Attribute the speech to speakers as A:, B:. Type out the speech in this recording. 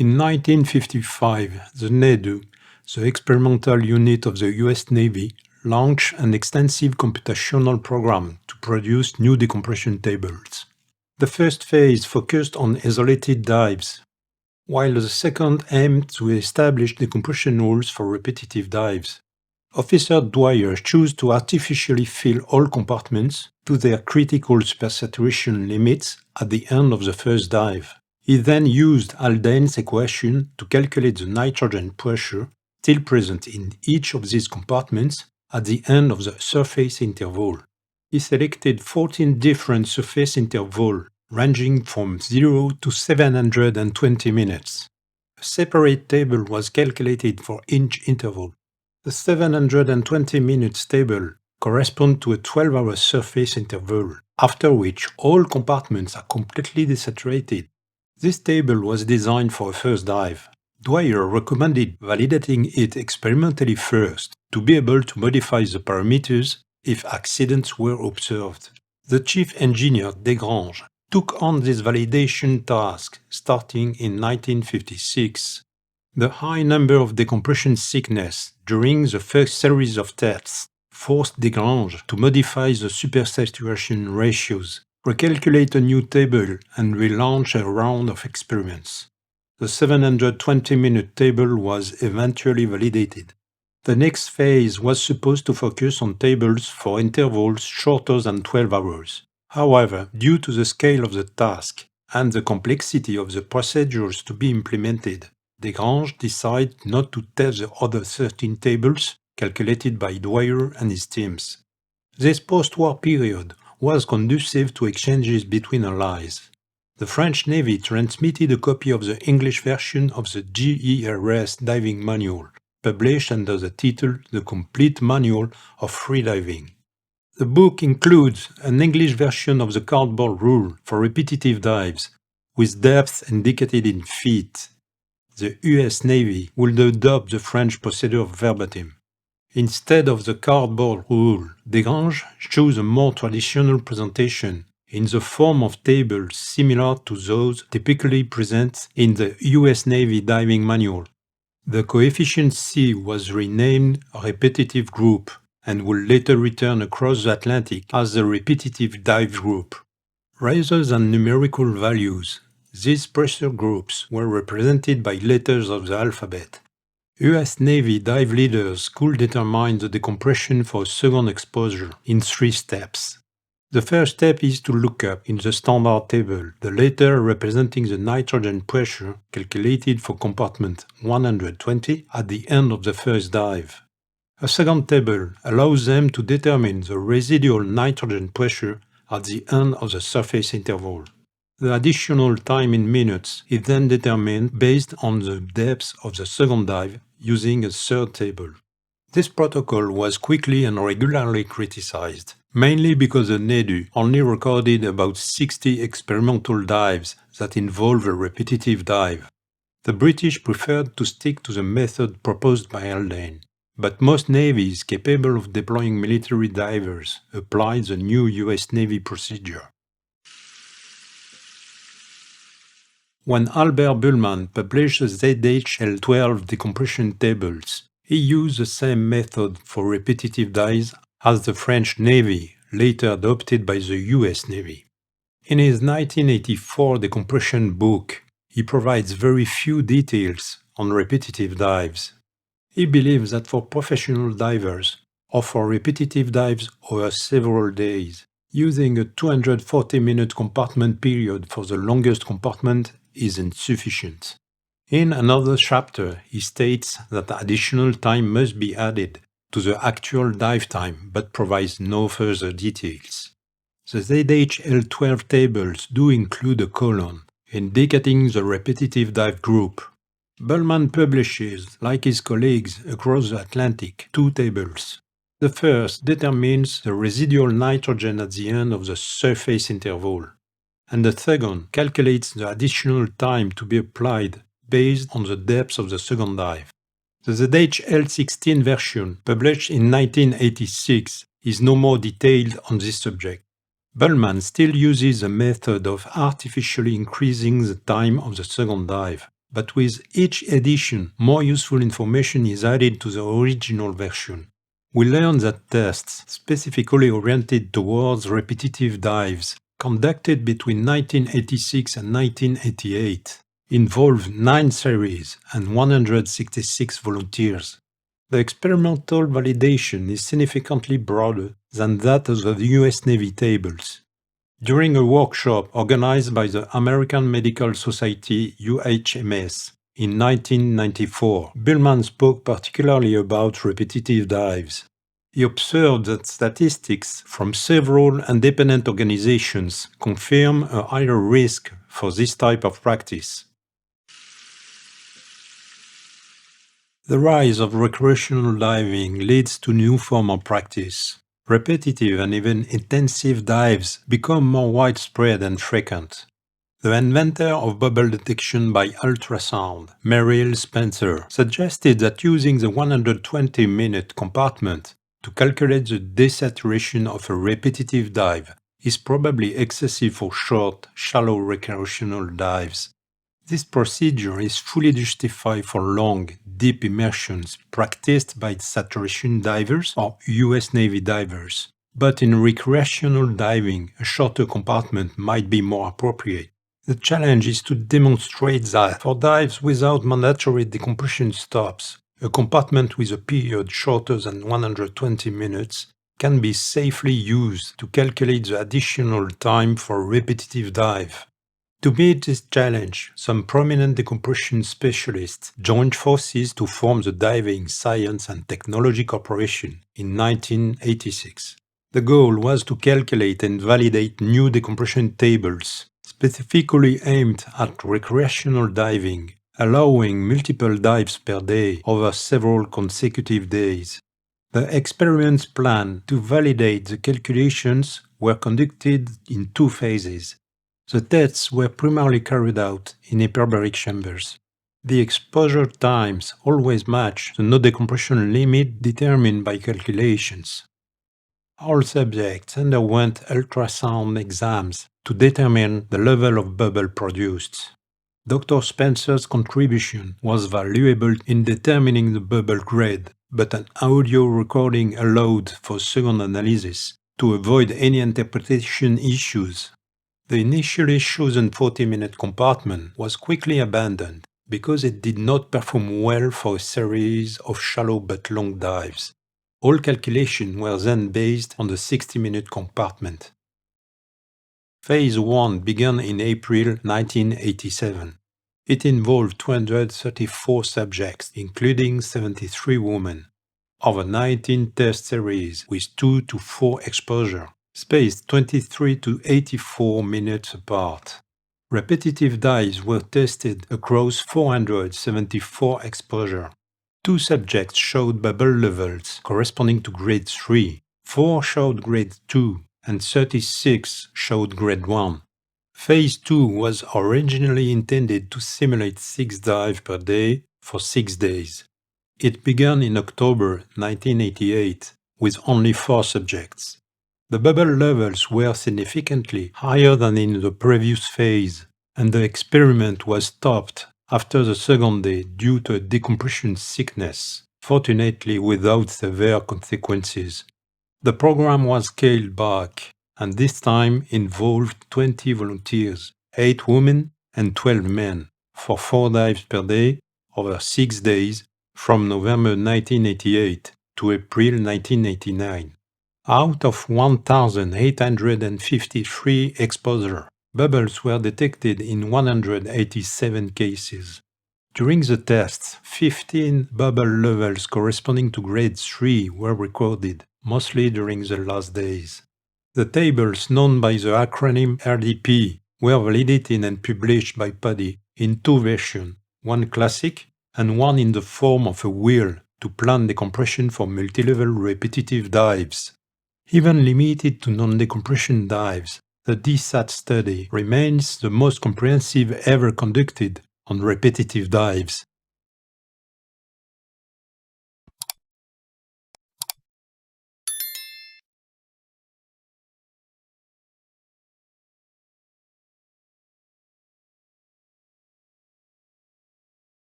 A: In 1955, the NEDU, the experimental unit of the US Navy, launched an extensive computational program to produce new decompression tables. The first phase focused on isolated dives, while the second aimed to establish decompression rules for repetitive dives. Officer Dwyer chose to artificially fill all compartments to their critical supersaturation limits at the end of the first dive. He then used Haldane's equation to calculate the nitrogen pressure still present in each of these compartments at the end of the surface interval. He selected 14 different surface intervals ranging from 0 to 720 minutes. A separate table was calculated for each interval. The 720 minutes table corresponds to a 12-hour surface interval, after which all compartments are completely desaturated. This table was designed for a first dive. Dwyer recommended validating it experimentally first to be able to modify the parameters if accidents were observed. The chief engineer, Desgrange, took on this validation task starting in 1956. The high number of decompression sickness during the first series of tests forced Desgrange to modify the supersaturation ratios, recalculate a new table, and relaunch a round of experiments. The 720-minute table was eventually validated. The next phase was supposed to focus on tables for intervals shorter than 12 hours. However, due to the scale of the task and the complexity of the procedures to be implemented, Desgrange decided not to test the other 13 tables calculated by Dwyer and his teams. This post-war period was conducive to exchanges between allies. The French Navy transmitted a copy of the English version of the GERS diving manual, published under the title The Complete Manual of Freediving. The book includes an English version of the cardboard rule for repetitive dives, with depth indicated in feet. The US Navy would adopt the French procedure verbatim. Instead of the cardboard rule, Desgrange chose a more traditional presentation in the form of tables similar to those typically present in the US Navy diving manual. The coefficient C was renamed Repetitive Group and would later return across the Atlantic as the Repetitive Dive Group. Rather than numerical values, these pressure groups were represented by letters of the alphabet. US Navy dive leaders could determine the decompression for a second exposure in 3 steps. The first step is to look up in the standard table the letter representing the nitrogen pressure calculated for compartment 120 at the end of the first dive. A second table allows them to determine the residual nitrogen pressure at the end of the surface interval. The additional time in minutes is then determined based on the depth of the second dive using a third table. This protocol was quickly and regularly criticized, mainly because the NEDU only recorded about 60 experimental dives that involve a repetitive dive. The British preferred to stick to the method proposed by Haldane, but most navies capable of deploying military divers applied the new US Navy procedure. When Albert Bullman published the ZHL-12 decompression tables, he used the same method for repetitive dives as the French Navy, later adopted by the US Navy. In his 1984 decompression book, he provides very few details on repetitive dives. He believes that for professional divers, or for repetitive dives over several days, using a 240-minute compartment period for the longest compartment is insufficient. In another chapter, he states that additional time must be added to the actual dive time, but provides no further details. The ZHL-12 tables do include a column indicating the repetitive dive group. Bullman publishes, like his colleagues across the Atlantic, 2 tables. The first determines the residual nitrogen at the end of the surface interval, and the second calculates the additional time to be applied based on the depth of the second dive. The ZHL-16 version, published in 1986, is no more detailed on this subject. Bullman still uses a method of artificially increasing the time of the second dive, but with each edition, more useful information is added to the original version. We learned that tests specifically oriented towards repetitive dives, conducted between 1986 and 1988, involved 9 series and 166 volunteers. The experimental validation is significantly broader than that of the US Navy tables. During a workshop organized by the American Medical Society UHMS in 1994, Bullman spoke particularly about repetitive dives. He observed that statistics from several independent organizations confirm a higher risk for this type of practice. The rise of recreational diving leads to new forms of practice. Repetitive and even intensive dives become more widespread and frequent. The inventor of bubble detection by ultrasound, Merrill Spencer, suggested that using the 120-minute compartment to calculate the desaturation of a repetitive dive is probably excessive for short, shallow recreational dives. This procedure is fully justified for long, deep immersions practiced by saturation divers or US Navy divers. But in recreational diving, a shorter compartment might be more appropriate. The challenge is to demonstrate that for dives without mandatory decompression stops, a compartment with a period shorter than 120 minutes can be safely used to calculate the additional time for a repetitive dive. To meet this challenge, some prominent decompression specialists joined forces to form the Diving Science and Technology Corporation in 1986. The goal was to calculate and validate new decompression tables, specifically aimed at recreational diving, allowing multiple dives per day over several consecutive days. The experiments planned to validate the calculations were conducted in 2 phases. The tests were primarily carried out in hyperbaric chambers. The exposure times always match the no decompression limit determined by calculations. All subjects underwent ultrasound exams to determine the level of bubble produced. Dr. Spencer's contribution was valuable in determining the bubble grade, but an audio recording allowed for second analysis to avoid any interpretation issues. The initially chosen 40-minute compartment was quickly abandoned because it did not perform well for a series of shallow but long dives. All calculations were then based on the 60-minute compartment. Phase 1 began in April 1987. It involved 234 subjects, including 73 women, over 19 test series with 2 to 4 exposures, spaced 23 to 84 minutes apart. Repetitive dives were tested across 474 exposures. 2 subjects showed bubble levels corresponding to grade 3, 4 showed grade 2, and 36 showed grade 1. Phase 2 was originally intended to simulate 6 dives per day for 6 days. It began in October 1988 with only 4 subjects. The bubble levels were significantly higher than in the previous phase, and the experiment was stopped after the second day due to a decompression sickness, fortunately without severe consequences. The program was scaled back, and this time involved 20 volunteers, 8 women and 12 men, for 4 dives per day over 6 days from November 1988 to April 1989. Out of 1,853 exposures, bubbles were detected in 187 cases. During the tests, 15 bubble levels corresponding to grade 3 were recorded, mostly during the last days. The tables, known by the acronym RDP, were validated and published by PADI in 2 versions, one classic and one in the form of a wheel to plan decompression for multilevel repetitive dives. Even limited to non-decompression dives, the DSAT study remains the most comprehensive ever conducted on repetitive dives.